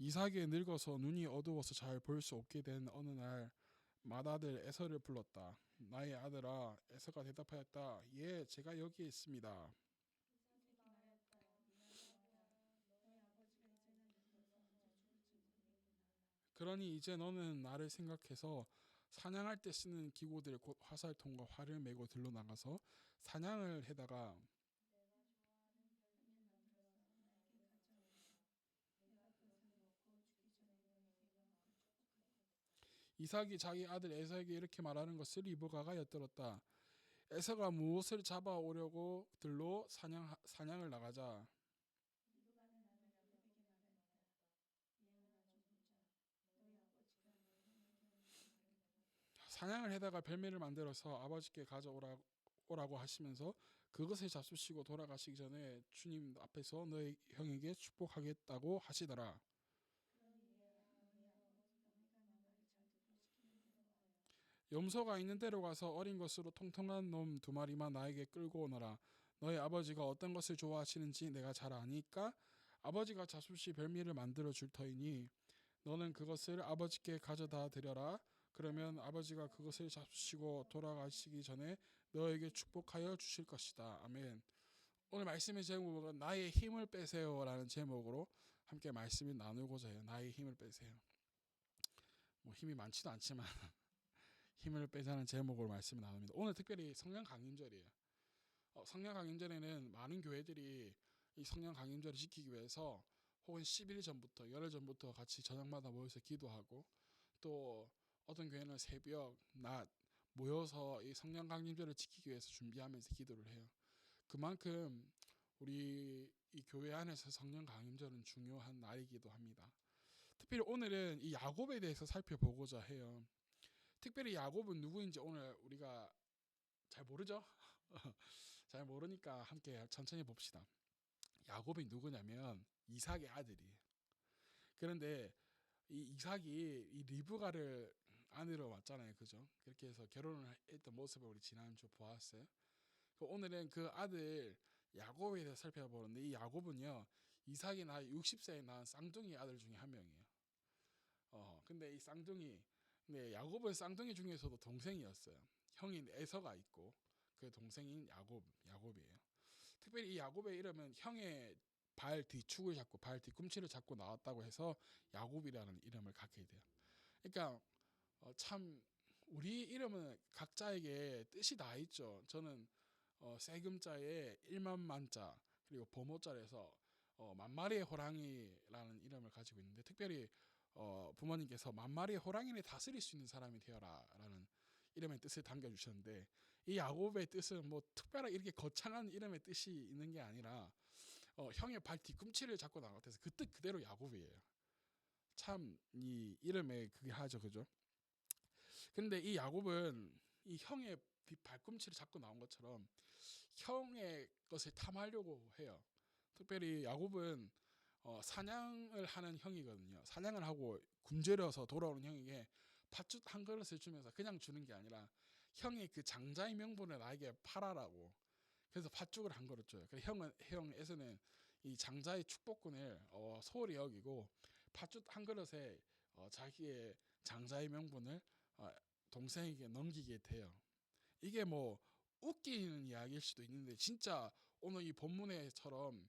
이삭이 늙어서 눈이 어두워서 잘 볼 수 없게 된 어느 날 맏아들 에서를 불렀다. 나의 아들아, 에서가 대답하였다. 예, 제가 여기에 있습니다. 이삭이 말하였다. 미안하다. 너희 아버지가 이제는 늙어서 언제 죽을지 모르겠구나. 그러니 이제 너는 나를 생각해서 사냥할 때 쓰는 기구들 곧 화살통과 활을 메고 들러 나가서 사냥을 해다가 내가 좋아하는 별을 만들어서 나에게 가져오라. 내가 그것을 먹고 죽기 전에 너에게 이만큼 축복하리로다. 이삭이 자기 아들 에서에게 이렇게 말하는 것을 리브가가 엿들었다. 에서가 무엇을 잡아오려고 들로 사냥을 나가자 리브가는 아들 야곱에게 말하였다. 내 하나 좀 보자. 너희 아버지가 너희 형에게 어떤 말을 먹었다. 사냥을 해다가 별미를 만들어서 아버지께 가져오라고 하시면서 그것을 잡수시고 돌아가시기 전에 주님 앞에서 너희 형에게 축복하겠다고 하시더라. 그러니 얘야 너희 아버지가 내가 내 말을 잘 듣고 시키는 대로 하여 염소가 있는 데로 가서 어린 것으로 통통한 놈 2마리만 나에게 끌고 오너라. 너희 아버지가 어떤 것을 좋아하시는지 내가 잘 아니까 아버지가 잡수시 별미를 만들어 줄 터이니 너는 그것을 아버지께 가져다 드려라. 그러면 아버지가 그것을 잡수시고 돌아가시기 전에 너에게 축복하여 주실 것이다. 아멘. 오늘 말씀의 제목은 나의 힘을 빼세요라는 제목으로 함께 말씀을 나누고자 해요. 나의 힘을 빼세요. 뭐 힘이 많지도 않지만 힘을 빼자는 제목으로 말씀을 나눕니다. 오늘 특별히 성령 강림절이에요. 성령 강림절에는 많은 교회들이 이 성령 강림절을 지키기 위해서 혹은 10일 전부터 열흘 전부터 같이 저녁마다 모여서 기도하고 또 어떤 교회는 새벽 낮 모여서 이 성령 강림절을 지키기 위해서 준비하면서 기도를 해요. 그만큼 우리 이 교회 안에서 성령 강림절은 중요한 날이기도 합니다. 특별히 오늘은 이 야곱에 대해서 살펴보고자 해요. 특별히 야곱은 누구인지 오늘 우리가 잘 모르죠? 잘 모르니까 함께 천천히 봅시다. 야곱이 누구냐면 이삭의 아들이에요. 그런데 이 이삭이 이 리브가를 아내로 왔잖아요. 그죠? 그렇게 해서 결혼을 했던 모습을 우리 지난주 보았어요. 오늘은 그 아들 야곱에 대해서 살펴보는데 이 야곱은요. 이삭이 나이 60세에 낳은 쌍둥이 아들 중에 한 명이에요. 근데 이 쌍둥이 근데 야곱은 쌍둥이 중에서도 동생이었어요. 형인 에서가 있고 그 동생인 야곱이에요. 특별히 이 야곱의 이름은 형의 발 뒤축을 잡고 발 뒤꿈치를 잡고 나왔다고 해서 야곱이라는 이름을 갖게 돼요. 그러니까 참 우리 이름은 각자에게 뜻이 다 있죠. 저는 세금자에 1만 만자 그리고 보모자에서 만마리의 호랑이라는 이름을 가지고 있는데 특별히 부모님께서 만마리의 호랑이를 다스릴 수 있는 사람이 되어라라는 이름의 뜻을 담겨주셨는데 이 야곱의 뜻은 뭐 특별하게 이렇게 거창한 이름의 뜻이 있는 게 아니라 형의 발 뒤꿈치를 잡고 나왔대서 그 뜻 그대로 야곱이에요. 참 이 이름에 그게 하죠, 그죠? 근데 이 야곱은 이 형의 발꿈치를 잡고 나온 것처럼 형의 것을 탐하려고 해요. 특별히 야곱은 사냥을 하는 형이거든요. 사냥을 하고 굶주려서 돌아오는 형에게 팥죽 한 그릇을 주면서 그냥 주는 게 아니라 형의 그 장자의 명분을 나에게 팔아라고. 그래서 팥죽을 한 그릇 줘요. 그래서 형에서는 이 장자의 축복권을 소홀히 여기고 팥죽 한 그릇에 자기의 장자의 명분을 동생에게 넘기게 돼요. 이게 뭐 웃기는 이야기일 수도 있는데 진짜 오늘 이 본문에처럼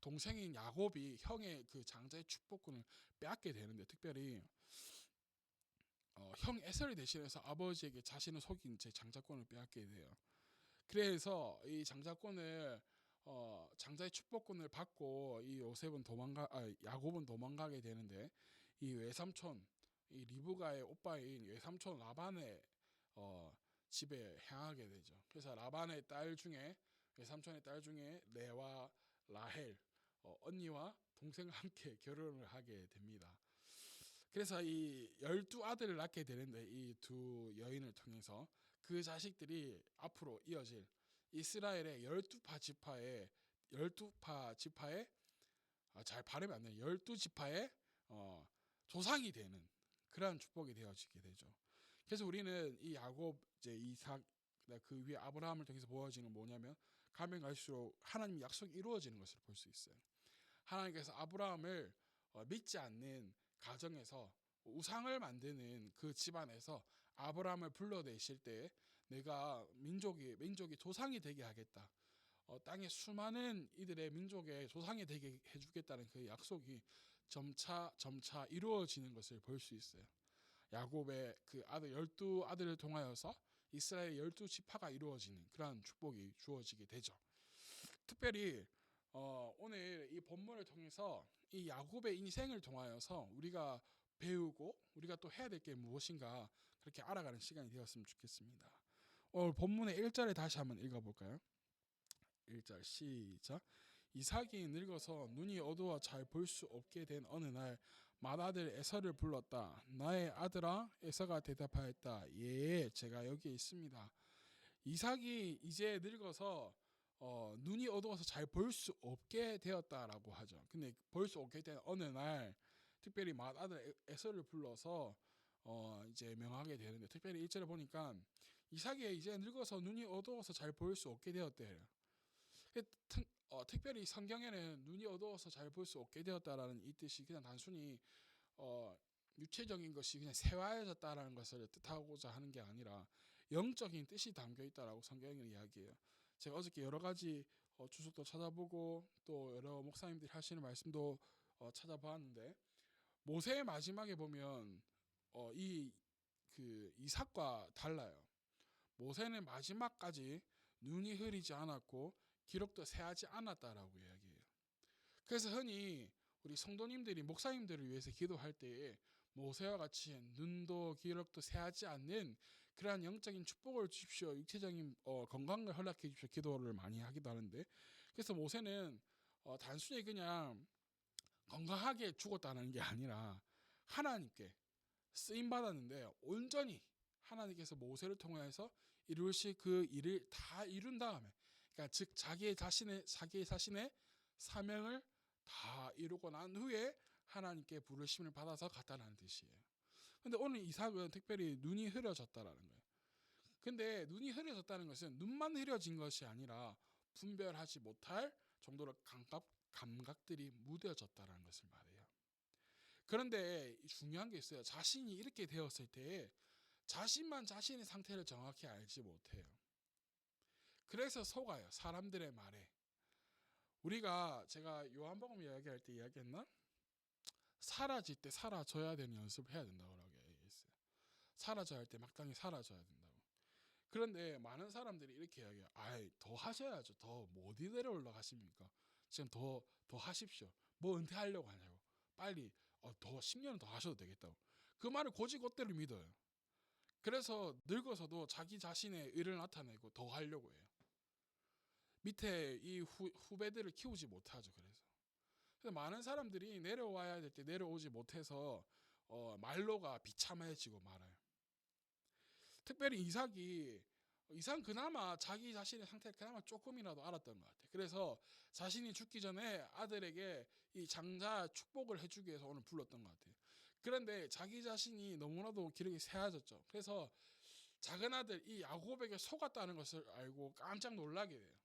동생인 야곱이 형의 그 장자의 축복권을 빼앗게 되는데 특별히 형 에서를 대신해서 아버지에게 자신을 속인 제 장자권을 빼앗게 돼요. 그래서 이 장자권을 장자의 축복권을 받고 이 야곱은 도망가게 되는데 이 외삼촌 이 리브가의 오빠인 외삼촌 라반의 집에 향하게 되죠. 그래서 라반의 딸 중에 외삼촌의 딸 중에 레와 라헬 언니와 동생과 함께 결혼을 하게 됩니다. 그래서 이 12아들을 낳게 되는데 이 두 여인을 통해서 그 자식들이 앞으로 이어질 이스라엘의 12파 지파의 잘 발음이 안 돼요. 12지파의 조상이 되는 그러한 축복이 되어지게 되죠. 그래서 우리는 이 야곱, 이제 이삭, 그 위에 아브라함을 통해서 보여지는 뭐냐면 가면 갈수록 하나님의 약속이 이루어지는 것을 볼 수 있어요. 하나님께서 아브라함을 믿지 않는 가정에서 우상을 만드는 그 집안에서 아브라함을 불러내실 때 내가 민족이 조상이 되게 하겠다. 땅의 수많은 이들의 민족의 조상이 되게 해주겠다는 그 약속이 점차 이루어지는 것을 볼 수 있어요. 야곱의 그 아들 12아들을 통하여서 이스라엘 12지파가 이루어지는 그러한 축복이 주어지게 되죠. 특별히 오늘 이 본문을 통해서 이 야곱의 인생을 통하여서 우리가 배우고 우리가 또 해야 될 게 무엇인가 그렇게 알아가는 시간이 되었으면 좋겠습니다. 오늘 본문의 1절에 다시 한번 읽어볼까요? 1절 시작. 이삭이 늙어서 눈이 어두워 잘 볼 수 없게 된 어느 날 맏아들 에서를 불렀다. 나의 아들아. 에서가 대답하였다. 예, 제가 여기 있습니다. 이삭이 이제 늙어서 눈이 어두워서 잘 볼 수 없게 되었다라고 하죠. 근데 볼 수 없게 된 어느 날 특별히 맏아들 에서를 불러서 이제 명하게 되는데 특별히 1절에 보니까 이삭이 이제 늙어서 눈이 어두워서 잘 볼 수 없게 되었대요. 특별히 성경에는 눈이 어두워서 잘 볼 수 없게 되었다라는 이 뜻이 그냥 단순히 육체적인 것이 그냥 새하얘졌다라는 것을 뜻하고자 하는 게 아니라 영적인 뜻이 담겨 있다라고 성경이 이야기해요. 제가 어저께 여러 가지 주석도 찾아보고 또 여러 목사님들이 하시는 말씀도 찾아봤는데 모세의 마지막에 보면 이 그 이삭과 달라요. 모세는 마지막까지 눈이 흐리지 않았고 기록도 새하지 않았다라고 이야기해요. 그래서 흔히 우리 성도님들이 목사님들을 위해서 기도할 때에 모세와 같이 눈도 기록도 새하지 않는 그러한 영적인 축복을 주십시오. 육체적인 건강을 허락해 주십시오. 기도를 많이 하기도 하는데 그래서 모세는 단순히 그냥 건강하게 죽었다는 게 아니라 하나님께 쓰임 받았는데 온전히 하나님께서 모세를 통해서 이루실 그 일을 다 이룬 다음에 그러니까 즉 자기 자신의 사명을 다 이루고 난 후에 하나님께 부르심을 받아서 갔다는 뜻이에요. 근데 오늘 이삭은 특별히 눈이 흐려졌다라는 거예요. 근데 눈이 흐려졌다는 것은 눈만 흐려진 것이 아니라 분별하지 못할 정도로 감각들이 무뎌졌다는 것을 말해요. 그런데 중요한 게 있어요. 자신이 이렇게 되었을 때 자신만 자신의 상태를 정확히 알지 못해요. 그래서 속아요. 사람들의 말에. 제가 요한복음 이야기할 때 이야기했나? 사라질 때 사라져야 되는 연습을 해야 된다고 얘기했어요. 사라져야 할 때 마땅히 사라져야 된다고. 그런데 많은 사람들이 이렇게 이야기해요. 더 하셔야죠. 더 뭐 어디 내려 올라가십니까? 지금 더 하십시오. 뭐 은퇴하려고 하냐고. 빨리 더 10년은 더 하셔도 되겠다고. 그 말을 곧이곧대로 믿어요. 그래서 늙어서도 자기 자신의 의를 나타내고 더 하려고 해요. 밑에 이 후배들을 키우지 못하죠. 그래서 많은 사람들이 내려와야 될 때 내려오지 못해서 말로가 비참해지고 말아요. 특별히 이삭은 그나마 자기 자신의 상태를 그나마 조금이라도 알았던 것 같아요. 그래서 자신이 죽기 전에 아들에게 이 장자 축복을 해주기 위해서 오늘 불렀던 것 같아요. 그런데 자기 자신이 너무나도 기력이 새어졌죠. 그래서 작은 아들 이 야곱에게 속았다는 것을 알고 깜짝 놀라게 돼요.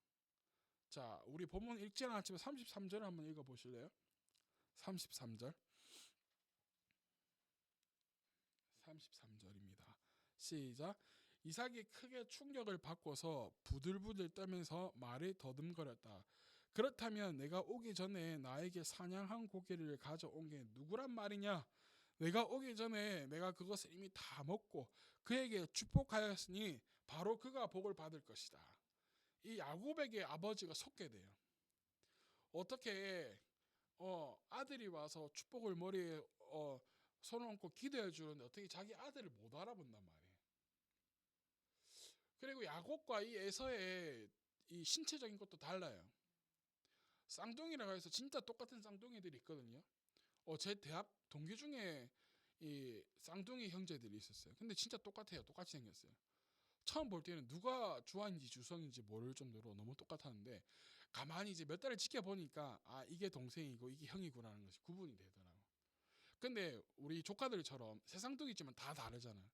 자, 우리 본문 읽지 않았지만 33절을 한번 읽어보실래요? 33절 33절입니다. 시작. 이삭이 크게 충격을 받고서 부들부들 떨면서 말을 더듬거렸다. 그렇다면 내가 오기 전에 나에게 사냥한 고기를 가져온 게 누구란 말이냐? 내가 오기 전에 내가 그것을 이미 다 먹고 그에게 축복하였으니 바로 그가 복을 받을 것이다. 이 야곱에게 아버지가 속게 돼요. 어떻게 아들이 와서 축복을 머리에 손을 얹고 기도해 주는데 어떻게 자기 아들을 못 알아본단 말이에요. 그리고 야곱과 이 에서의 이 신체적인 것도 달라요. 쌍둥이라고 해서 진짜 똑같은 쌍둥이들이 있거든요. 제 대학 동기 중에 이 쌍둥이 형제들이 있었어요. 근데 진짜 똑같아요. 똑같이 생겼어요. 처음 볼 때는 누가 주한인지 주성인지 모를 정도로 너무 똑같았는데 가만히 이제 몇 달을 지켜보니까 이게 동생이고 이게 형이구나라는 것이 구분이 되더라고. 근데 우리 조카들처럼 세 쌍둥이지만 다 다르잖아요.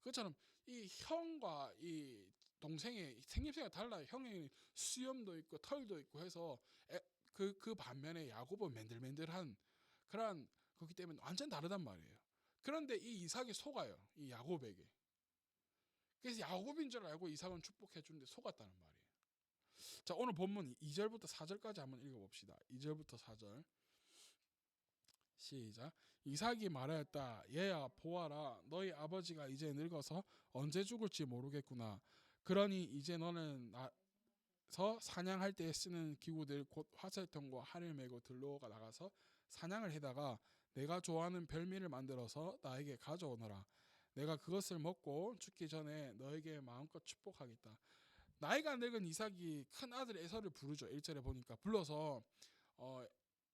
그것처럼 이 형과 이 동생의 생김새가 달라요. 형에는 수염도 있고 털도 있고 해서 그 반면에 야곱은 맨들맨들한 그런 그렇기 때문에 완전 다르단 말이에요. 그런데 이 이삭이 속아요. 이 야곱에게. 그래서 야곱인 줄 알고 이삭은 축복해 주는데 속았다는 말이에요. 자, 오늘 본문 2절부터 4절까지 한번 읽어봅시다. 2절부터 4절 시작. 이삭이 말하였다. 얘야 보아라, 너희 아버지가 이제 늙어서 언제 죽을지 모르겠구나. 그러니 이제 너는 나서 사냥할 때 쓰는 기구들 곧 화살통과 활을 메고 들로가 나가서 사냥을 해다가 내가 좋아하는 별미를 만들어서 나에게 가져오너라. 내가 그것을 먹고 죽기 전에 너에게 마음껏 축복하겠다. 나이가 늙은 이삭이 큰 아들 에서를 부르죠. 1절에 보니까 불러서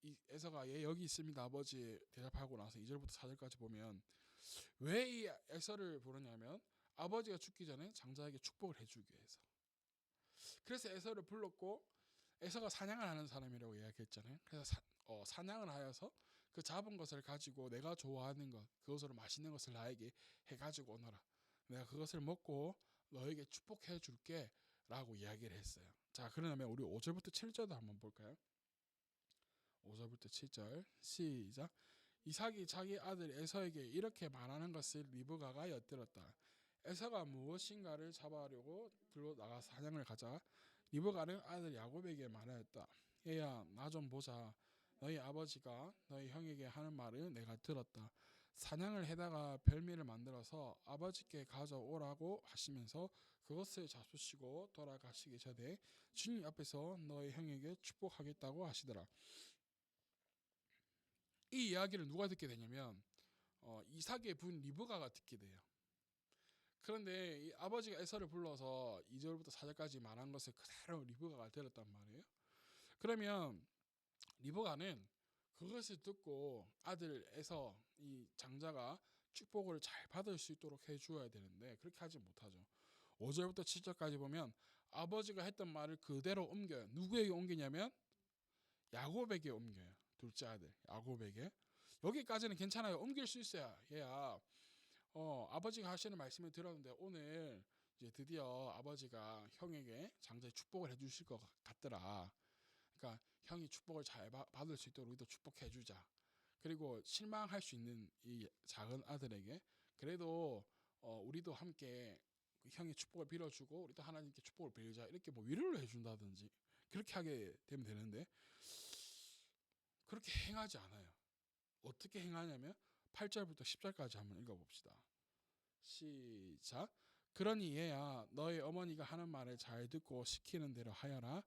이 에서가 예 여기 있습니다 아버지 대답하고 나서 2절부터 4절까지 보면 왜 이 에서를 부르냐면 아버지가 죽기 전에 장자에게 축복을 해주기 위해서. 그래서 에서를 불렀고 에서가 사냥을 하는 사람이라고 이야기했잖아요. 그래서 사냥을 하여서 그 잡은 것을 가지고 내가 좋아하는 것 그것으로 맛있는 것을 나에게 해가지고 오너라. 내가 그것을 먹고 너에게 축복해 줄게 라고 이야기를 했어요. 자, 그러면 우리 5절부터 7절도 한번 볼까요? 5절부터 7절 시작. 이삭이 자기 아들 에서에게 이렇게 말하는 것을 리브가가 엿들었다. 에서가 무엇인가를 잡아려고 들로 나가 사냥을 가자 리브가는 아들 야곱에게 말하였다. 얘야 나 좀 보자. 너희 아버지가 너희 형에게 하는 말을 내가 들었다. 사냥을 해다가 별미를 만들어서 아버지께 가져오라고 하시면서 그것을 잡수시고 돌아가시기 전에 주님 앞에서 너희 형에게 축복하겠다고 하시더라. 이 이야기를 누가 듣게 되냐면 이삭의 부인 리브가가 듣게 돼요. 그런데 이 아버지가 에서를 불러서 2절부터 4절까지 말한 것을 그대로 리브가가 들었단 말이에요. 그러면 리브가는 그것을 듣고 아들 에서 이 장자가 축복을 잘 받을 수 있도록 해주어야 되는데 그렇게 하지 못하죠. 5절부터 7절까지 보면 아버지가 했던 말을 그대로 옮겨요. 누구에게 옮기냐면 야곱에게 옮겨요. 둘째 아들 야곱에게. 여기까지는 괜찮아요. 옮길 수 있어야 얘야 아버지가 하시는 말씀을 들었는데 오늘 이제 드디어 아버지가 형에게 장자의 축복을 해주실 것 같더라. 그러니까 형이 축복을 잘 받을 수 있도록 우리도 축복해 주자. 그리고 실망할 수 있는 이 작은 아들에게 그래도 우리도 함께 그 형의 축복을 빌어주고 우리도 하나님께 축복을 빌자 이렇게 뭐 위로를 해준다든지 그렇게 하게 되면 되는데 그렇게 행하지 않아요. 어떻게 행하냐면 8절부터 10절까지 한번 읽어봅시다. 시작. 그러니 얘야 너희 어머니가 하는 말을 잘 듣고 시키는 대로 하여라.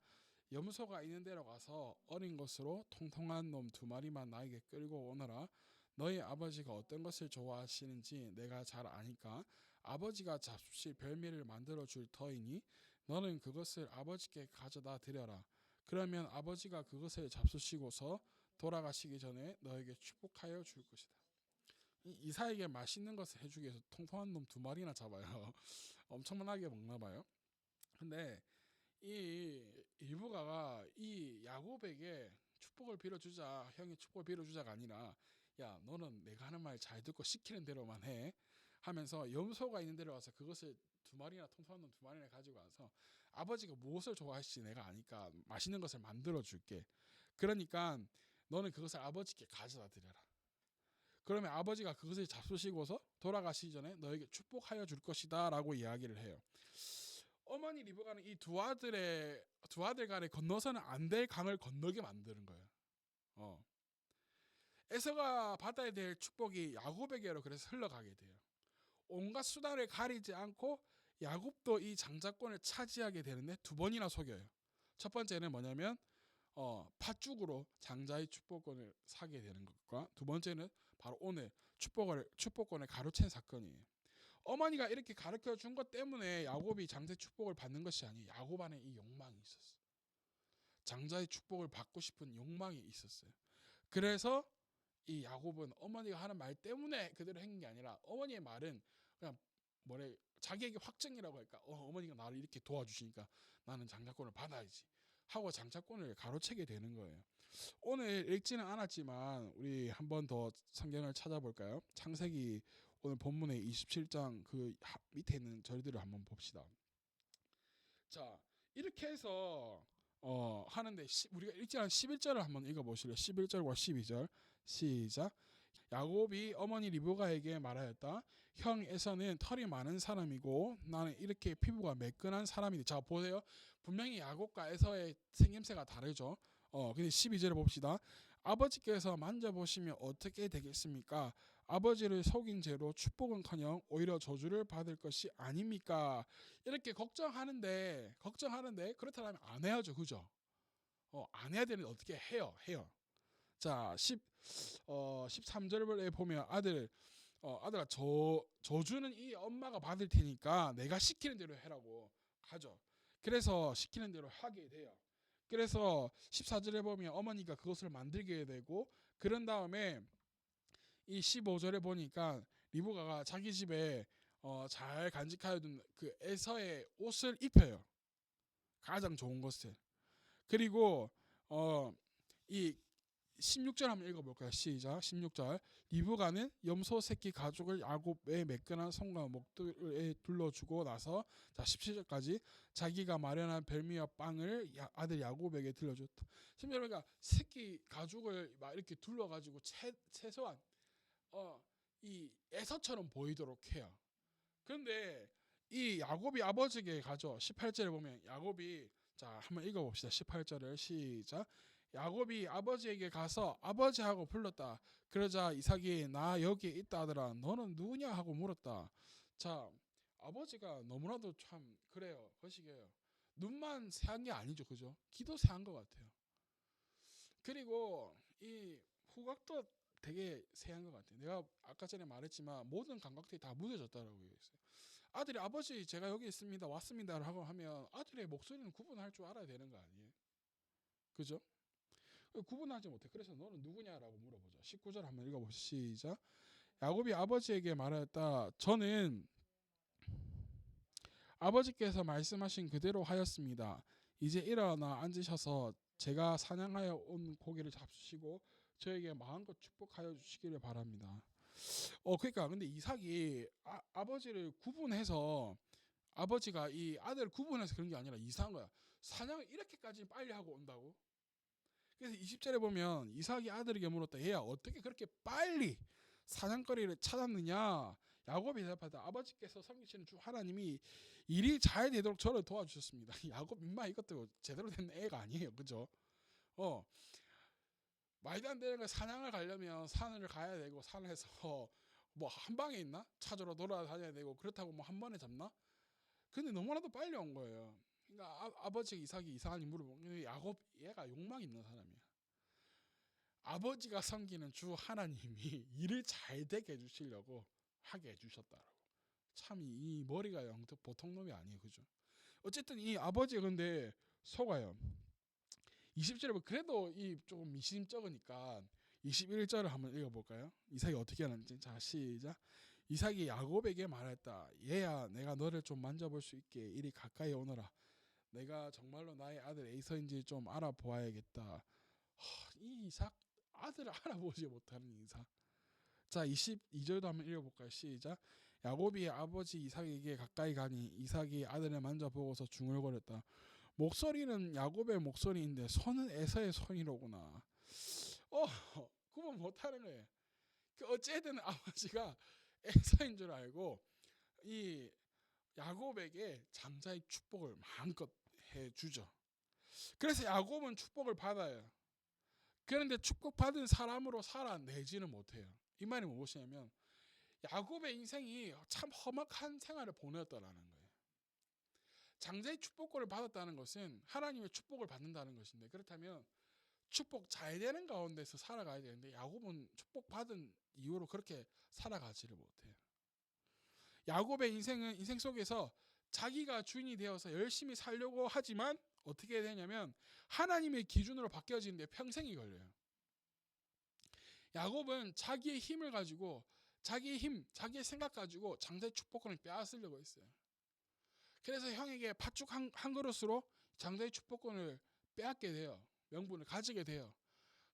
염소가 있는 데로 가서 어린 것으로 통통한 놈 2마리만 나에게 끌고 오너라. 너희 아버지가 어떤 것을 좋아하시는지 내가 잘 아니까 아버지가 잡수실 별미를 만들어 줄 터이니 너는 그것을 아버지께 가져다 드려라. 그러면 아버지가 그것을 잡수시고서 돌아가시기 전에 너에게 축복하여 줄 것이다. 이삭에게 맛있는 것을 해주기 위해서 통통한 놈 2마리나 잡아요. 엄청나게 먹나 봐요. 근데 이 리브가가 이 야곱에게 축복을 빌어주자, 형이 축복을 빌어주자가 아니라 야 너는 내가 하는 말 잘 듣고 시키는 대로만 해 하면서 염소가 있는 데로 와서 그것을 2마리나 통통한 놈 2마리나 가지고 와서 아버지가 무엇을 좋아하실지 내가 아니까 맛있는 것을 만들어 줄게. 그러니까 너는 그것을 아버지께 가져다 드려라. 그러면 아버지가 그것을 잡수시고서 돌아가시기 전에 너에게 축복하여 줄 것이다 라고 이야기를 해요. 어머니 리브가는 이 두 아들 간에 건너서는 안 될 강을 건너게 만드는 거예요. 에서가 받아야 될 축복이 야곱에게로 그래서 흘러가게 돼요. 온갖 수단을 가리지 않고 야곱도 이 장자권을 차지하게 되는데 2번이나 속여요. 첫 번째는 뭐냐면 팥죽으로 장자의 축복권을 사게 되는 것과 두 번째는 바로 오늘 축복권을 가로챈 사건이에요. 어머니가 이렇게 가르쳐 준 것 때문에 야곱이 장자의 축복을 받는 것이 아니에요. 야곱 안에 이 욕망이 있었어요. 장자의 축복을 받고 싶은 욕망이 있었어요. 그래서 이 야곱은 어머니가 하는 말 때문에 그대로 행한 게 아니라 어머니의 말은 그냥 자기에게 확증이라고 할까? 어머니가 나를 이렇게 도와주시니까 나는 장자권을 받아야지 하고 장자권을 가로채게 되는 거예요. 오늘 읽지는 않았지만 우리 한 번 더 성경을 찾아볼까요? 창세기 오늘 본문의 27장 그 밑에 있는 절들을 한번 봅시다. 자, 이렇게 해서 하는데 우리가 일단 11절을 한번 읽어보실래요? 11절과 12절 시작. 야곱이 어머니 리브가에게 말하였다. 형 에서는 털이 많은 사람이고 나는 이렇게 피부가 매끈한 사람이다. 자 보세요. 분명히 야곱과 에서의 생김새가 다르죠. 근데 12절을 봅시다. 아버지께서 만져보시면 어떻게 되겠습니까? 아버지를 속인 죄로 축복은커녕 오히려 저주를 받을 것이 아닙니까? 이렇게 걱정하는데 그렇다면 안 해야죠, 그죠? 안 해야 되는데 어떻게 해요. 자 13절에 보면 아들아 저주는 이 엄마가 받을 테니까 내가 시키는 대로 해라고 하죠. 그래서 시키는 대로 하게 돼요. 그래서 14절에 보면 어머니가 그것을 만들게 되고 그런 다음에 이 15절에 보니까 리브가가 자기 집에 잘 간직하여둔 그 에서의 옷을 입혀요. 가장 좋은 것을. 그리고 이 16절 한번 읽어볼까요? 시작. 16절. 리브가는 염소 새끼 가죽을 야곱의 매끈한 손과 목들에 둘러주고 나서 자 17절까지 자기가 마련한 별미와 빵을 아들 야곱에게 들려줬다. 그러니까 새끼 가죽을 막 이렇게 둘러가지고 최소한 이 에서처럼 보이도록 해요. 그런데 이 야곱이 아버지에게 가죠. 18절에 보면 야곱이 자 한번 읽어봅시다. 18절을 시작. 야곱이 아버지에게 가서 아버지하고 불렀다. 그러자 이삭이 나 여기 있다 하더라. 너는 누구냐 하고 물었다. 자 아버지가 너무나도 참 그래요. 거시기해요. 눈만 새한 게 아니죠, 그죠? 귀도 새한 것 같아요. 그리고 이 후각도 되게 새한 것 같아요. 내가 아까 전에 말했지만 모든 감각들이 다 무뎌졌다라고 얘기했어요. 아들이 아버지 제가 여기 있습니다 왔습니다 하고 하면 아들의 목소리는 구분할 줄 알아야 되는 거 아니에요? 그죠? 구분하지 못해. 그래서 너는 누구냐라고 물어보죠. 19절 한번 읽어보시죠. 시작. 야곱이 아버지에게 말하였다. 저는 아버지께서 말씀하신 그대로 하였습니다. 이제 일어나 앉으셔서 제가 사냥하여 온 고기를 잡수시고 저에게 마음껏 축복하여 주시기를 바랍니다. 그러니까 근데 이삭이 아버지를 구분해서 아버지가 이 아들을 구분해서 그런 게 아니라 이상한 거야. 사냥을 이렇게까지 빨리 하고 온다고? 그래서 20절에 보면 이삭이 아들에게 물었다. 얘야 어떻게 그렇게 빨리 사냥거리를 찾았느냐? 야곱이 대답하다. 아버지께서 섬기시는 주 하나님이 일이 잘 되도록 저를 도와주셨습니다. 야곱 인마 이것도 제대로 된 애가 아니에요. 그죠? 말도 안 되는 걸 사냥을 가려면 산을 가야 되고 산에서 뭐 한 방에 있나? 찾으러 돌아다녀야 되고 그렇다고 뭐 한 번에 잡나? 근데 너무나도 빨리 온 거예요. 그러니까 아버지 이삭이 이상한 인물을 보면 야곱 얘가 욕망 있는 사람이야. 아버지가 섬기는 주 하나님이 일을 잘 되게 해주시려고 하게 해주셨다라고. 참 이 머리가 영도 보통 놈이 아니에요, 그죠? 어쨌든 이 아버지 근데 속아요. 20절에 그래도 이 조금 미심쩍으니까 21절을 한번 읽어볼까요? 이삭이 어떻게 하는지. 자 시작. 이삭이 야곱에게 말했다. 얘야 내가 너를 좀 만져볼 수 있게 이리 가까이 오너라. 내가 정말로 나의 아들 에이서인지 좀 알아보아야겠다. 이 이삭 아들을 알아보지 못하는 이삭. 자 22절도 한번 읽어볼까요? 시작. 야곱이 아버지 이삭에게 가까이 가니 이삭이 아들을 만져보고서 중얼거렸다. 목소리는 야곱의 목소리인데 손은 에서의 손이로구나. 구분 못하는 거예요. 어쨌든 아버지가 에서인 줄 알고 이 야곱에게 장자의 축복을 마음껏 해주죠. 그래서 야곱은 축복을 받아요. 그런데 축복받은 사람으로 살아내지는 못해요. 이 말이 무엇이냐면 야곱의 인생이 참 험악한 생활을 보냈다라는 거예요. 장자의 축복권을 받았다는 것은 하나님의 축복을 받는다는 것인데 그렇다면 축복 잘 되는 가운데서 살아가야 되는데 야곱은 축복받은 이후로 그렇게 살아가지를 못해요. 야곱의 인생 속에서 자기가 주인이 되어서 열심히 살려고 하지만 어떻게 되냐면 하나님의 기준으로 바뀌어지는데 평생이 걸려요. 야곱은 자기의 힘을 가지고 자기의 생각 가지고 장자의 축복권을 빼앗으려고 했어요. 그래서 형에게 팥죽 한 그릇으로 장자의 축복권을 빼앗게 돼요. 명분을 가지게 돼요.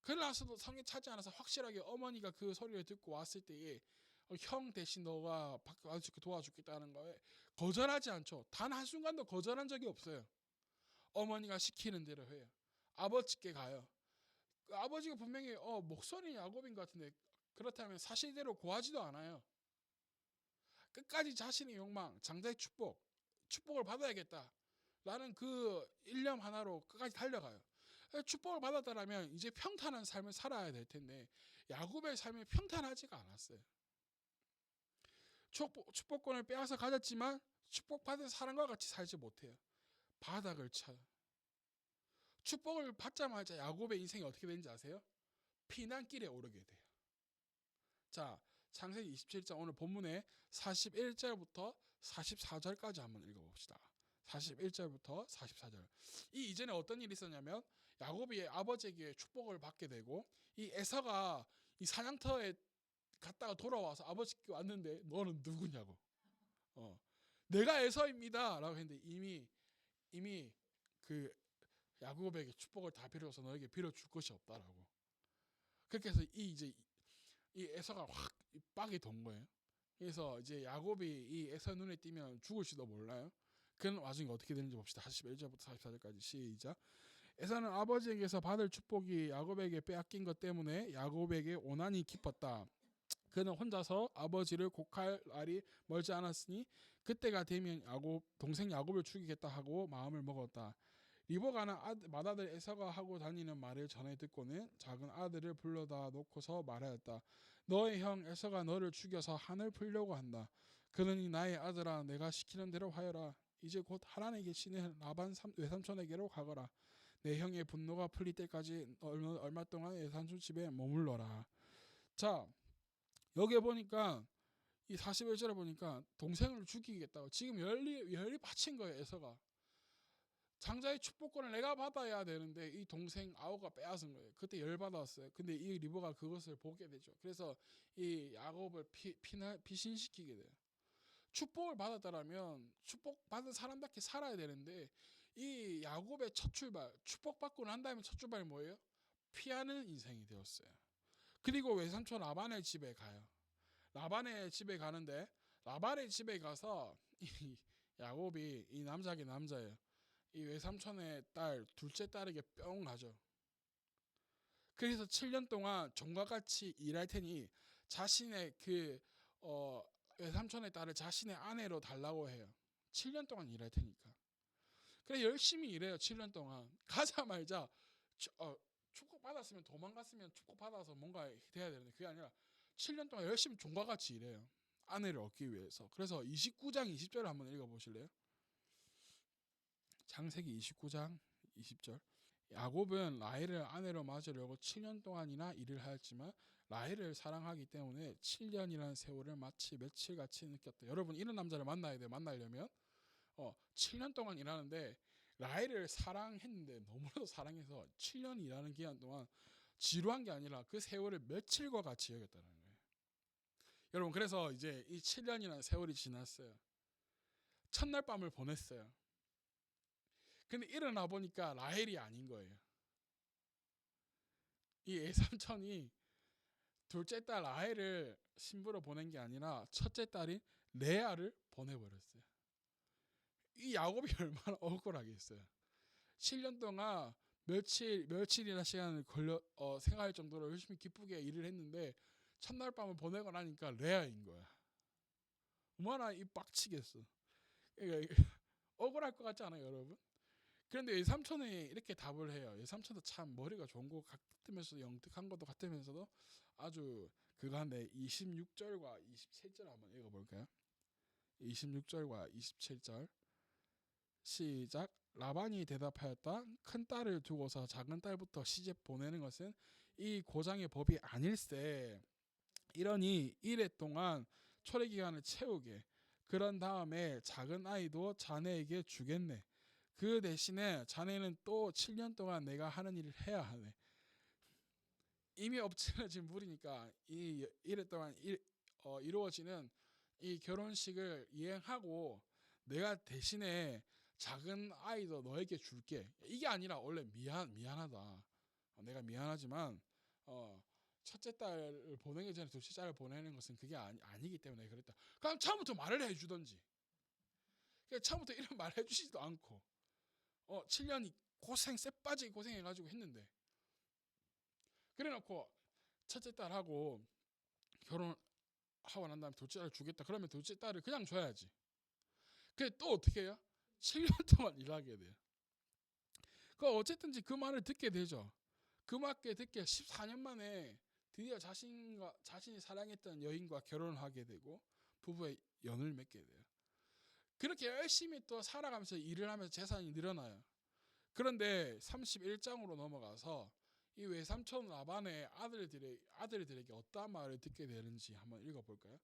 그러나서도 성에 차지 않아서 확실하게 어머니가 그 소리를 듣고 왔을 때에 형 대신 너가 도와주겠다는 거에 거절하지 않죠. 단 한순간도 거절한 적이 없어요. 어머니가 시키는 대로 해요. 아버지께 가요. 그 아버지가 분명히 목소리 야곱인 것 같은데 그렇다면 사실대로 구하지도 않아요. 끝까지 자신의 욕망, 장자의 축복을 받아야겠다 라는 그 일념 하나로 끝까지 달려가요. 축복을 받았다라면 이제 평탄한 삶을 살아야 될 텐데 야곱의 삶이 평탄하지가 않았어요. 축복권을 빼앗아 가졌지만 축복받은 사람과 같이 살지 못해요. 바닥을 쳐요. 축복을 받자마자 야곱의 인생이 어떻게 되는지 아세요? 피난길에 오르게 돼요. 자, 창세기 27장 오늘 본문에 41절부터 44절까지 한번 읽어봅시다. 41절부터 44절. 이 이전에 어떤 일이 있었냐면 야곱이 아버지에게 축복을 받게 되고 이 에서가 이 사냥터에 갔다가 돌아와서 아버지께 왔는데 너는 누구냐고. 내가 에서입니다 라고 했는데 이미 그 야곱에게 축복을 다 빌어서 너에게 빌어줄 것이 없다라고. 그렇게 해서 이 에서가 확 빡이 돈 거예요. 그래서 이제 야곱이 이 에서 눈에 띄면 죽을지도 몰라요. 그런 와중에 어떻게 되는지 봅시다. 41절부터 44절까지 시작. 에서는 아버지에게서 받을 축복이 야곱에게 빼앗긴 것 때문에 야곱에게 오난이 깊었다. 그는 혼자서 아버지를 곡할 날이 멀지 않았으니 그때가 되면 동생 야곱을 죽이겠다 하고 마음을 먹었다. 리버가는 맏아들 에서가 하고 다니는 말을 전해 듣고는 작은 아들을 불러다 놓고서 말하였다. 너의 형 에서가 너를 죽여서 한을 풀려고 한다. 그러니 나의 아들아 내가 시키는 대로 하여라. 이제 곧 하란에 계시는 라반 외삼촌에게로 가거라. 내 형의 분노가 풀릴 때까지 얼마 동안 외삼촌 집에 머물러라. 자, 여기에 보니까 이 41절에 보니까 동생을 죽이겠다고 지금 열리 바친 거예요. 에서가 장자의 축복권을 내가 받아야 되는데 이 동생 아우가 빼앗은 거예요. 그때 열받았어요. 근데 이 리버가 그것을 보게 되죠. 그래서 이 야곱을 피신시키게 돼요. 축복을 받았다라면 축복받은 사람답게 살아야 되는데 이 야곱의 첫 출발, 축복받고 난 다음에 첫 출발이 뭐예요? 피하는 인생이 되었어요. 그리고 외삼촌 라반의 집에 가요. 라반의 집에 가는데 라반의 집에 가서 이 야곱이 이 남자예요. 이 외삼촌의 딸 둘째 딸에게 뿅 가죠. 그래서 7년 동안 종과 같이 일할 테니 자신의 외삼촌의 딸을 자신의 아내로 달라고 해요. 7년 동안 일할 테니까. 그래 열심히 일해요. 7년 동안. 가자마자 축복 받았으면 도망갔으면 축복 받아서 뭔가 돼야 되는데 그게 아니라 7년 동안 열심히 종과 같이 일해요. 아내를 얻기 위해서. 그래서 29장 20절을 한번 읽어보실래요? 창세기 29장 20절. 야곱은 라헬을 아내로 맞으려고 7년 동안이나 일을 하였지만 라헬을 사랑하기 때문에 7년이라는 세월을 마치 며칠같이 느꼈다. 여러분 이런 남자를 만나야 돼요. 만나려면 7년 동안 일하는데 라헬을 사랑했는데 너무나도 사랑해서 7년 일하는 기간 동안 지루한 게 아니라 그 세월을 며칠과 같이 여겼다는 거예요. 여러분 그래서 이제 이 7년이라는 세월이 지났어요. 첫날 밤을 보냈어요. 근데 일어나 보니까 라헬이 아닌 거예요. 이 외삼촌이 둘째 딸 라헬을 신부로 보낸 게 아니라 첫째 딸인 레아를 보내버렸어요. 이 야곱이 얼마나 억울하겠어요. 7년 동안 며칠이나 시간을 생각할 정도로 열심히 기쁘게 일을 했는데 첫날 밤을 보내고 나니까 레아인 거야. 얼마나 이 빡치겠어. 그러니까 억울할 것 같지 않아요, 여러분? 그런데 외삼촌이 이렇게 답을 해요. 외삼촌도 참 머리가 좋은 것 같으면서 영특한 것도 같으면서도 아주 그간데 26절과 27절 한번 읽어볼까요? 26절과 27절 시작. 라반이 대답하였다. 큰 딸을 두고서 작은 딸부터 시집 보내는 것은 이 고장의 법이 아닐세. 이러니 이래 동안 초래 기간을 채우게. 그런 다음에 작은 아이도 자네에게 주겠네. 그 대신에 자네는 또 7년 동안 내가 하는 일을 해야 하네. 이미 엎질러진 물이니까 이 이래 동안 이루어지는 이 결혼식을 이행하고 내가 대신에 작은 아이도 너에게 줄게. 이게 아니라 원래 미안하다. 내가 미안하지만 첫째 딸을 보내기 전에 둘째 딸을 보내는 것은 그게 아니기 때문에 그랬다. 그럼 처음부터 말을 해주던지. 그러니까 처음부터 이런 말을 해주지도 않고 7년 고생 쎄빠지게 고생해가지고 했는데, 그래놓고 첫째 딸하고 결혼하고 난 다음에 둘째 딸을 주겠다 그러면 둘째 딸을 그냥 줘야지. 그래 또 어떻게 해요? 7년 동안 일하게 돼요. 그 어쨌든지 그 말을 듣게 되죠. 그 말을 듣게 14년 만에 드디어 자신이 사랑했던 여인과 결혼을 하게 되고 부부의 연을 맺게 돼요. 그렇게 열심히 또 살아가면서 일을 하면서 재산이 늘어나요. 그런데 31장으로 넘어가서 이 외삼촌 라반의 아들들에게 어떠한 말을 듣게 되는지 한번 읽어볼까요?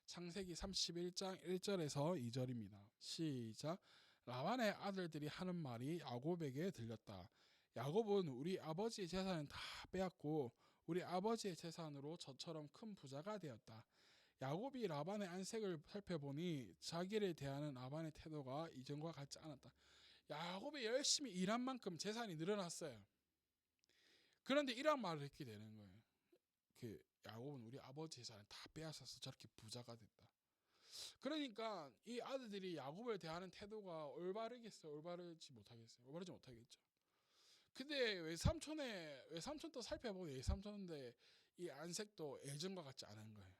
창세기 31장 1절에서 2절입니다. 시작. 라반의 아들들이 하는 말이 야곱에게 들렸다. 야곱은 우리 아버지의 재산을 다 빼앗고 우리 아버지의 재산으로 저처럼 큰 부자가 되었다. 야곱이 라반의 안색을 살펴보니 자기를 대하는 라반의 태도가 이전과 같지 않았다. 야곱이 열심히 일한 만큼 재산이 늘어났어요. 그런데 이런 말을 듣게 되는 거예요. 그 야곱은 우리 아버지 재산을 다 빼앗아서 저렇게 부자가 됐다. 그러니까 이 아들들이 야곱을 대하는 태도가 올바르겠어요? 올바르지 못하겠죠. 근데 외삼촌도 살펴보고 외삼촌인데 이 안색도 예전과 같지 않은 거예요.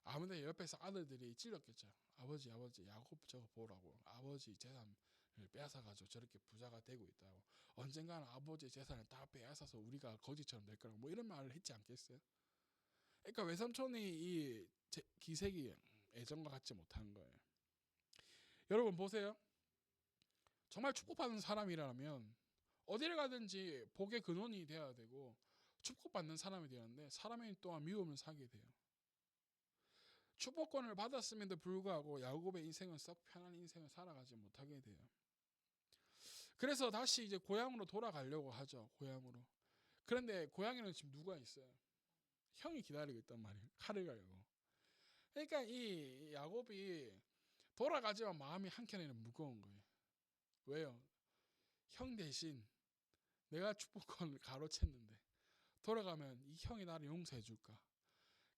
아무래도 옆에서 아들들이 찔렀겠죠. 아버지 야곱 저거 보라고. 아버지 재산을 빼앗아가지고 저렇게 부자가 되고 있다고. 언젠가는 아버지 재산을 다 빼앗아서 우리가 거지처럼 될 거라고 뭐 이런 말을 했지 않겠어요? 그러니까 외삼촌이 이 기색이 예전과 같지 못한 거예요. 여러분 보세요. 정말 축복받는 사람이라면 어디를 가든지 복의 근원이 되어야 되고 축복받는 사람이 되는데 사람이 또한 미움을 사게 돼요. 축복권을 받았음에도 불구하고 야곱의 인생은 썩 편한 인생을 살아가지 못하게 돼요. 그래서 다시 이제 고향으로 돌아가려고 하죠. 고향으로. 그런데 고향에는 지금 누가 있어요? 형이 기다리고 있단 말이에요. 칼을 갈고. 그러니까 이 야곱이 돌아가지만 마음이 한켠에는 무거운 거예요. 왜요? 형 대신 내가 축복권을 가로챘는데 돌아가면 이 형이 나를 용서해 줄까?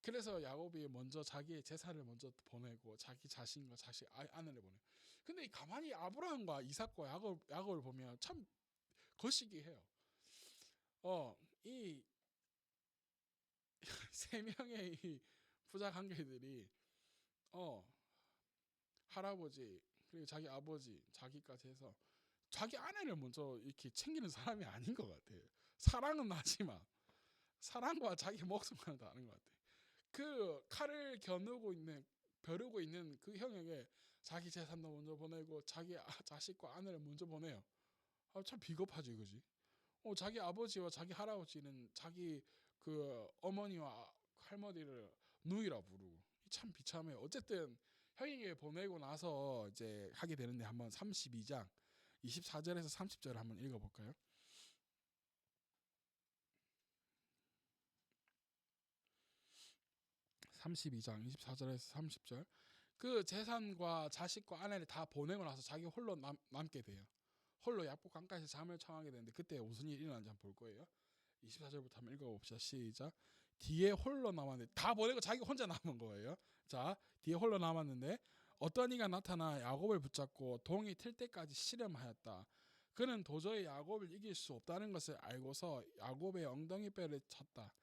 그래서 야곱이 먼저 자기의 제사를 먼저 보내고 자기 자신과 자기 아내를 보내. 근데 가만히 아브라함과 이삭과 야곱을 보면 참 거시기해요. 이 세 명의 이 부자 관계들이 할아버지 그리고 자기 아버지 자기까지 해서 자기 아내를 먼저 이렇게 챙기는 사람이 아닌 것 같아요. 사랑은 나지만 사랑과 자기 목숨과는 다른 것 같아요. 그 칼을 벼르고 있는 그 형에게 자기 재산도 먼저 보내고 자기 자식과 아내를 먼저 보내요. 참 비겁하지, 그지? 자기 아버지와 자기 할아버지는 자기 그 어머니와 할머니를 누이라 부르고 참 비참해요. 어쨌든 형에게 보내고 나서 이제 하게 되는데 한번 32장 24절에서 30절 한번 읽어볼까요? 32장 24절에서 30절. 그 재산과 자식과 아내를 다 보내고 나서 자기 홀로 남게 돼요. 홀로 약복 강가에서 잠을 청하게 되는데 그때 무슨 일이 일어나는지 한번 볼 거예요. 24절부터 한번 읽어봅시다. 시작. 뒤에 홀로 남았는데 다 보내고 자기 혼자 남은 거예요. 자, 뒤에 홀로 남았는데 어떤 이가 나타나 야곱을 붙잡고 동이 틀 때까지 씨름하였다. 그는 도저히 야곱을 이길 수 없다는 것을 알고서 야곱의 엉덩이뼈를 쳤다.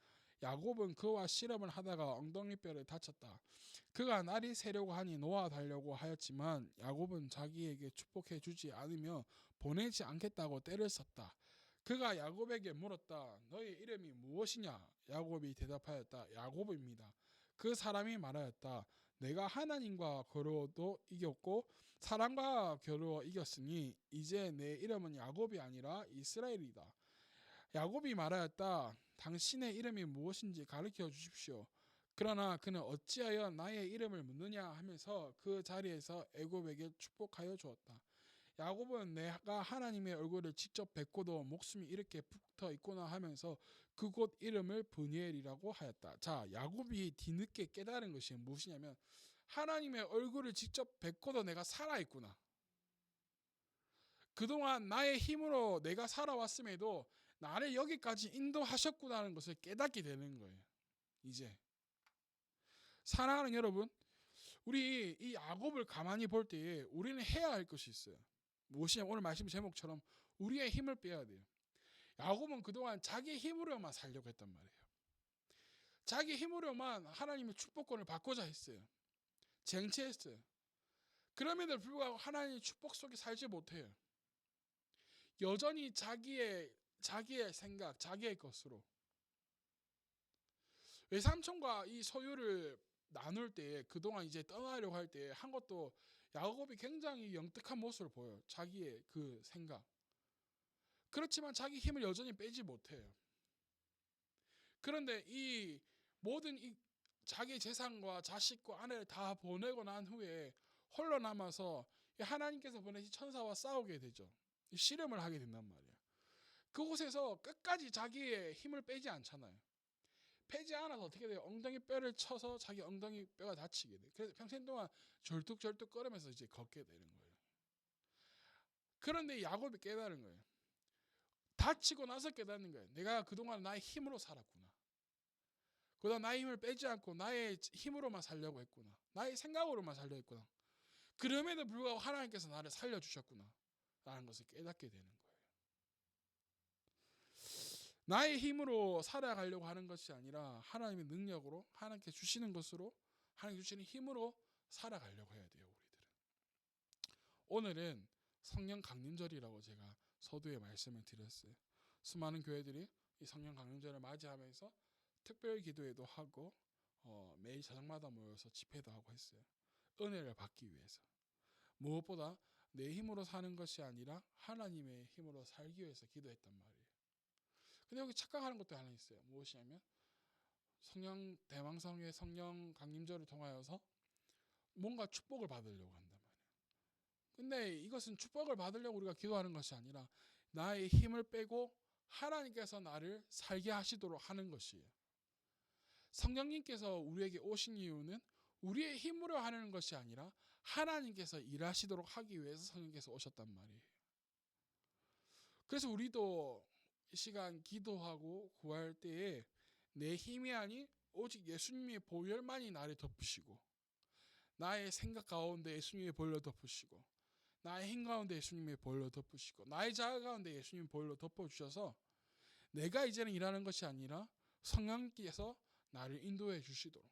야곱은 그와 씨름을 하다가 엉덩이뼈를 다쳤다. 그가 날이 새려고 하니 놓아달라고 하였지만 야곱은 자기에게 축복해 주지 않으며 보내지 않겠다고 떼를 썼다. 그가 야곱에게 물었다. 너의 이름이 무엇이냐? 야곱이 대답하였다. 야곱입니다. 그 사람이 말하였다. 내가 하나님과 겨루어도 이겼고 사람과 겨루어 이겼으니 이제 내 이름은 야곱이 아니라 이스라엘이다. 야곱이 말하였다. 당신의 이름이 무엇인지 가르쳐 주십시오. 그러나 그는 어찌하여 나의 이름을 묻느냐 하면서 그 자리에서 애굽에게 축복하여 주었다. 야곱은 내가 하나님의 얼굴을 직접 뵙고도 목숨이 이렇게 붙어 있구나 하면서 그곳 이름을 브니엘이라고 하였다. 자, 야곱이 뒤늦게 깨달은 것이 무엇이냐면 하나님의 얼굴을 직접 뵙고도 내가 살아있구나. 그동안 나의 힘으로 내가 살아왔음에도 나를 여기까지 인도하셨구나는 것을 깨닫게 되는 거예요. 이제 사랑하는 여러분, 우리 이 야곱을 가만히 볼 때에 우리는 해야 할 것이 있어요. 무엇이냐면 오늘 말씀 제목처럼 우리의 힘을 빼야 돼요. 야곱은 그동안 자기 힘으로만 살려고 했단 말이에요. 자기 힘으로만 하나님의 축복권을 받고자 했어요. 쟁취했어요. 그럼에도 불구하고 하나님의 축복 속에 살지 못해요. 여전히 자기의 생각, 자기의 것으로. 외삼촌과 이 소유를 나눌 때, 그동안 이제 떠나려고 할 때 한 것도 야곱이 굉장히 영특한 모습을 보여요. 자기의 그 생각. 그렇지만 자기 힘을 여전히 빼지 못해요. 그런데 이 모든 이 자기 재산과 자식과 아내를 다 보내고 난 후에 홀로 남아서 하나님께서 보내신 천사와 싸우게 되죠. 씨름을 하게 된단 말이에요. 그곳에서 끝까지 자기의 힘을 빼지 않잖아요. 빼지 않아서 어떻게 돼요? 엉덩이 뼈를 쳐서 자기 엉덩이 뼈가 다치게 돼요. 그래서 평생 동안 절뚝절뚝 걸으면서 이제 걷게 되는 거예요. 그런데 야곱이 깨달은 거예요. 다치고 나서 깨닫는 거예요. 내가 그동안 나의 힘으로 살았구나. 그동안 나의 힘을 빼지 않고 나의 힘으로만 살려고 했구나. 나의 생각으로만 살려고 했구나. 그럼에도 불구하고 하나님께서 나를 살려주셨구나 라는 것을 깨닫게 되는 거예요. 나의 힘으로 살아가려고 하는 것이 아니라 하나님의 능력으로, 하나님께 주시는 것으로, 하나님 주시는 힘으로 살아가려고 해야 돼요. 우리들은. 오늘은 성령 강림절이라고 제가 서두에 말씀을 드렸어요. 수많은 교회들이 이 성령 강림절을 맞이하면서 특별 기도회도 하고 매일 저녁마다 모여서 집회도 하고 했어요. 은혜를 받기 위해서. 무엇보다 내 힘으로 사는 것이 아니라 하나님의 힘으로 살기 위해서 기도했단 말이에요. 근데 여기 착각하는 것도 하나 있어요. 무엇이냐면 성령 대왕성의 성령 강림절을 통하여서 뭔가 축복을 받으려고 한단 말이에요. 근데 이것은 축복을 받으려고 우리가 기도하는 것이 아니라 나의 힘을 빼고 하나님께서 나를 살게 하시도록 하는 것이에요. 성령님께서 우리에게 오신 이유는 우리의 힘으로 하는 것이 아니라 하나님께서 일하시도록 하기 위해서 성령께서 오셨단 말이에요. 그래서 우리도 이 시간 기도하고 구할 때에 내 힘이 아닌 오직 예수님의 보혈만이 나를 덮으시고, 나의 생각 가운데 예수님의 보혈로 덮으시고, 나의 힘 가운데 예수님의 보혈로 덮으시고, 나의 자아 가운데 예수님의 보혈로 덮어주셔서 내가 이제는 일하는 것이 아니라 성령께서 나를 인도해 주시도록,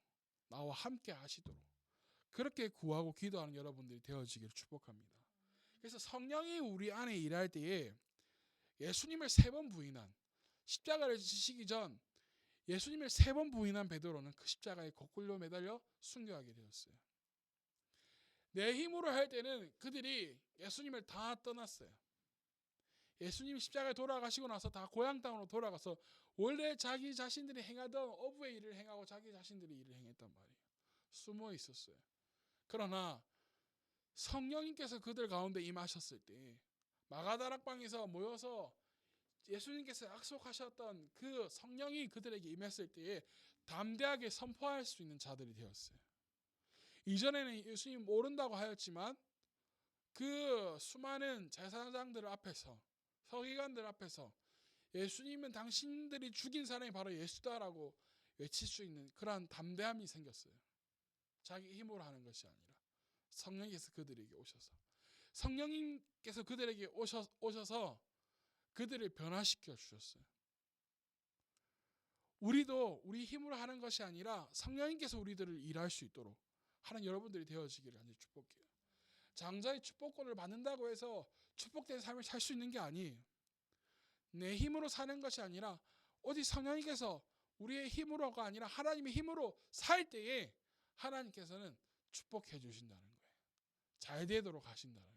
나와 함께 하시도록 그렇게 구하고 기도하는 여러분들이 되어지기를 축복합니다. 그래서 성령이 우리 안에 일할 때에 예수님을 3번 부인한, 십자가를 지시기 전 예수님을 3번 부인한 베드로는 그 십자가에 거꾸로 매달려 순교하게 되었어요. 내 힘으로 할 때는 그들이 예수님을 다 떠났어요. 예수님이 십자가에 돌아가시고 나서 다 고향 땅으로 돌아가서 원래 자기 자신들이 행하던 어부의 일을 행하고 자기 자신들이 일을 행했단 말이에요. 숨어 있었어요. 그러나 성령님께서 그들 가운데 임하셨을 때 마가다락방에서 모여서 예수님께서 약속하셨던 그 성령이 그들에게 임했을 때에 담대하게 선포할 수 있는 자들이 되었어요. 이전에는 예수님 모른다고 하였지만 그 수많은 제사장들 앞에서, 서기관들 앞에서 예수님은 당신들이 죽인 사람이 바로 예수다라고 외칠 수 있는 그러한 담대함이 생겼어요. 자기 힘으로 하는 것이 아니라 성령께서 그들에게 오셔서, 성령님께서 그들에게 오셔서 그들을 변화시켜 주셨어요. 우리도 우리 힘으로 하는 것이 아니라 성령님께서 우리들을 일할 수 있도록 하는 여러분들이 되어지기를 간절히 축복해요. 장자의 축복권을 받는다고 해서 축복된 삶을 살 수 있는 게 아니에요. 내 힘으로 사는 것이 아니라 오직 성령님께서 우리의 힘으로가 아니라 하나님의 힘으로 살 때에 하나님께서는 축복해 주신다는 거예요. 잘 되도록 하신다는 거예요.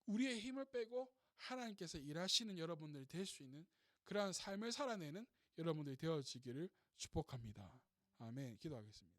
우리의 힘을 빼고 하나님께서 일하시는 여러분들이 될 수 있는 그러한 삶을 살아내는 여러분들이 되어지기를 축복합니다. 아멘. 기도하겠습니다.